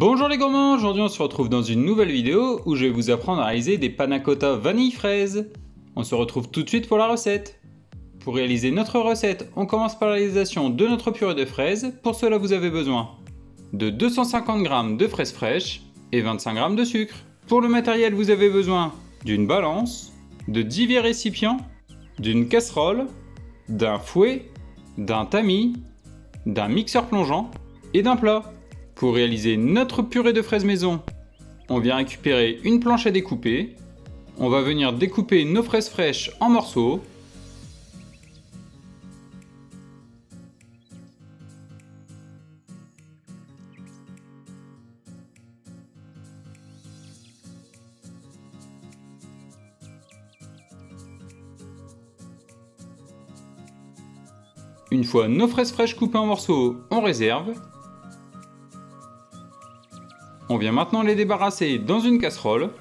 Bonjour les gourmands, aujourd'hui on se retrouve dans une nouvelle vidéo où je vais vous apprendre à réaliser des panna cotta vanille fraise. On se retrouve tout de suite pour la recette. Pour réaliser notre recette, on commence par la réalisation de notre purée de fraises. Pour cela vous avez besoin de 250 g de fraises fraîches et 25 g de sucre. Pour le matériel vous avez besoin d'une balance, de 10 récipients, d'une casserole, d'un fouet, d'un tamis, d'un mixeur plongeant et d'un plat. Pour réaliser notre purée de fraises maison, on vient récupérer une planche à découper. On va venir découper nos fraises fraîches en morceaux. Une fois nos fraises fraîches coupées en morceaux, on réserve. On vient maintenant les débarrasser dans une casserole.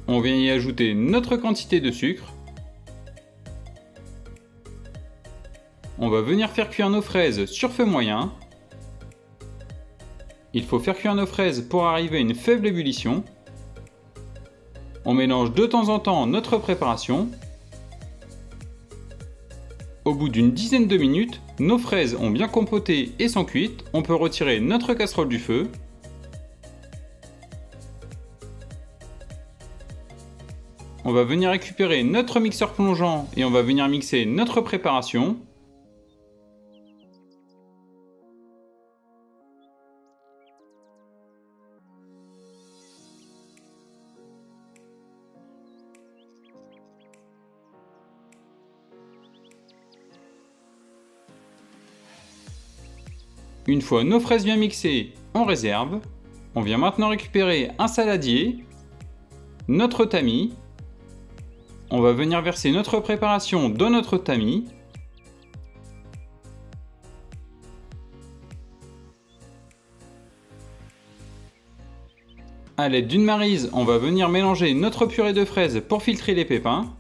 On vient y ajouter notre quantité de sucre. On va venir faire cuire nos fraises sur feu moyen. Il faut faire cuire nos fraises pour arriver à une faible ébullition. On mélange de temps en temps notre préparation. Au bout d'une dizaine de minutes, nos fraises ont bien compoté et sont cuites. On peut retirer notre casserole du feu. On va venir récupérer notre mixeur plongeant et on va venir mixer notre préparation. Une fois nos fraises bien mixées, on réserve. On vient maintenant récupérer un saladier, notre tamis. On va venir verser notre préparation dans notre tamis. A l'aide d'une maryse, on va venir mélanger notre purée de fraises pour filtrer les pépins.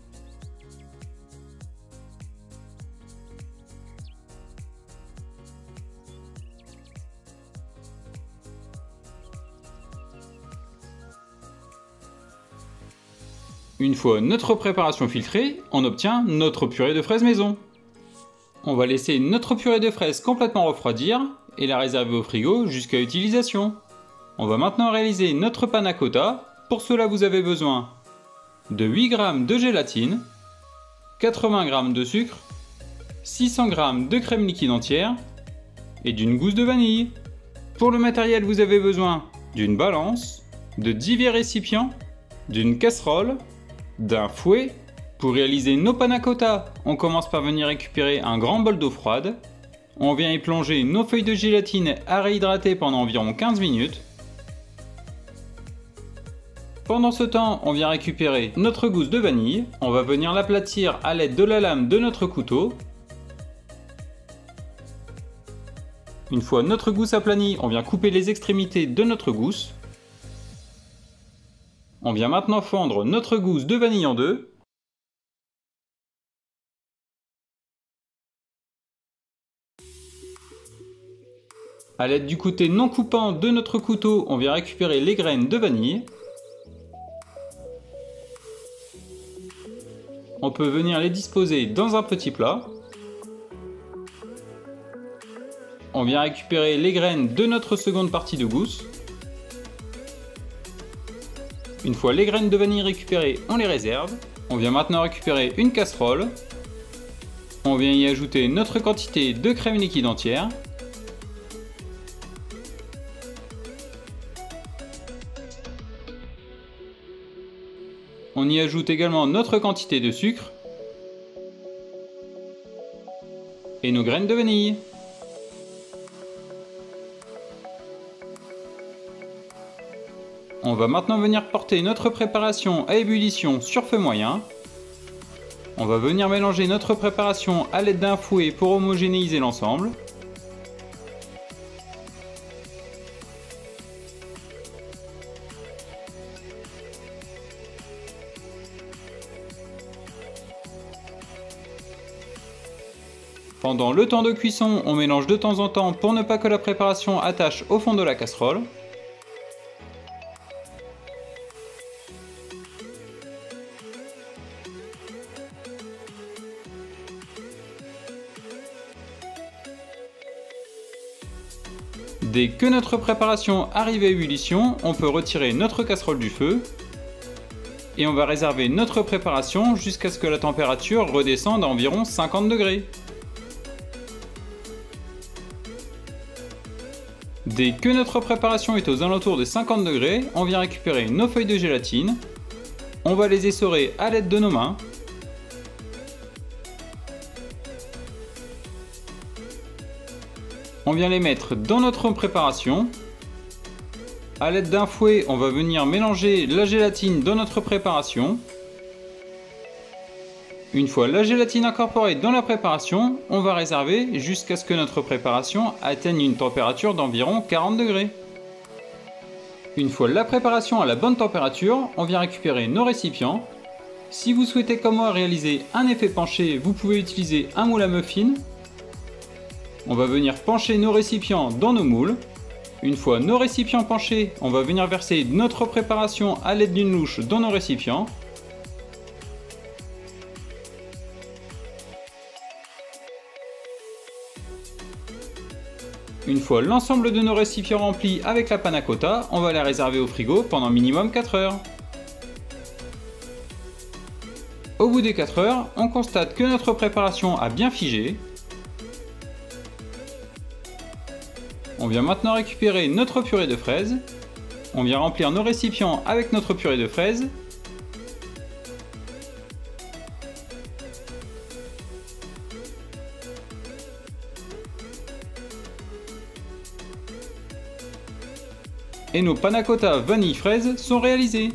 Une fois notre préparation filtrée, on obtient notre purée de fraises maison. On va laisser notre purée de fraises complètement refroidir et la réserver au frigo jusqu'à utilisation. On va maintenant réaliser notre panna cotta. Pour cela vous avez besoin de 8 g de gélatine, 80 g de sucre, 600 g de crème liquide entière et d'une gousse de vanille. Pour le matériel vous avez besoin d'une balance, de 10 récipients, d'une casserole, d'un fouet. Pour réaliser nos panna cotta, on commence par venir récupérer un grand bol d'eau froide. On vient y plonger nos feuilles de gélatine à réhydrater pendant environ 15 minutes. Pendant ce temps, on vient récupérer notre gousse de vanille. On va venir l'aplatir à l'aide de la lame de notre couteau. Une fois notre gousse aplanie, on vient couper les extrémités de notre gousse. On vient maintenant fendre notre gousse de vanille en deux. A l'aide du côté non coupant de notre couteau, on vient récupérer les graines de vanille. On peut venir les disposer dans un petit plat. On vient récupérer les graines de notre seconde partie de gousse. Une fois les graines de vanille récupérées, on les réserve. On vient maintenant récupérer une casserole. On vient y ajouter notre quantité de crème liquide entière. On y ajoute également notre quantité de sucre et nos graines de vanille. On va maintenant venir porter notre préparation à ébullition sur feu moyen. On va venir mélanger notre préparation à l'aide d'un fouet pour homogénéiser l'ensemble. Pendant le temps de cuisson, on mélange de temps en temps pour ne pas que la préparation attache au fond de la casserole. Dès que notre préparation arrive à ébullition, on peut retirer notre casserole du feu et on va réserver notre préparation jusqu'à ce que la température redescende à environ 50 degrés. Dès que notre préparation est aux alentours de 50 degrés, on vient récupérer nos feuilles de gélatine. On va les essorer à l'aide de nos mains. On vient les mettre dans notre préparation. A l'aide d'un fouet, on va venir mélanger la gélatine dans notre préparation. Une fois la gélatine incorporée dans la préparation, on va réserver jusqu'à ce que notre préparation atteigne une température d'environ 40 degrés. Une fois la préparation à la bonne température, on vient récupérer nos récipients. Si vous souhaitez comme moi réaliser un effet penché, vous pouvez utiliser un moule à muffins. On va venir pencher nos récipients dans nos moules. Une fois nos récipients penchés, on va venir verser notre préparation à l'aide d'une louche dans nos récipients. Une fois l'ensemble de nos récipients remplis avec la panna cotta, on va les réserver au frigo pendant minimum 4 heures. Au bout des 4 heures, on constate que notre préparation a bien figé. On vient maintenant récupérer notre purée de fraises. On vient remplir nos récipients avec notre purée de fraises. Et nos panna cotta vanille fraise sont réalisés.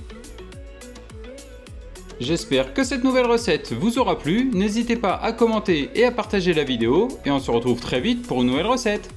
J'espère que cette nouvelle recette vous aura plu. N'hésitez pas à commenter et à partager la vidéo. Et on se retrouve très vite pour une nouvelle recette.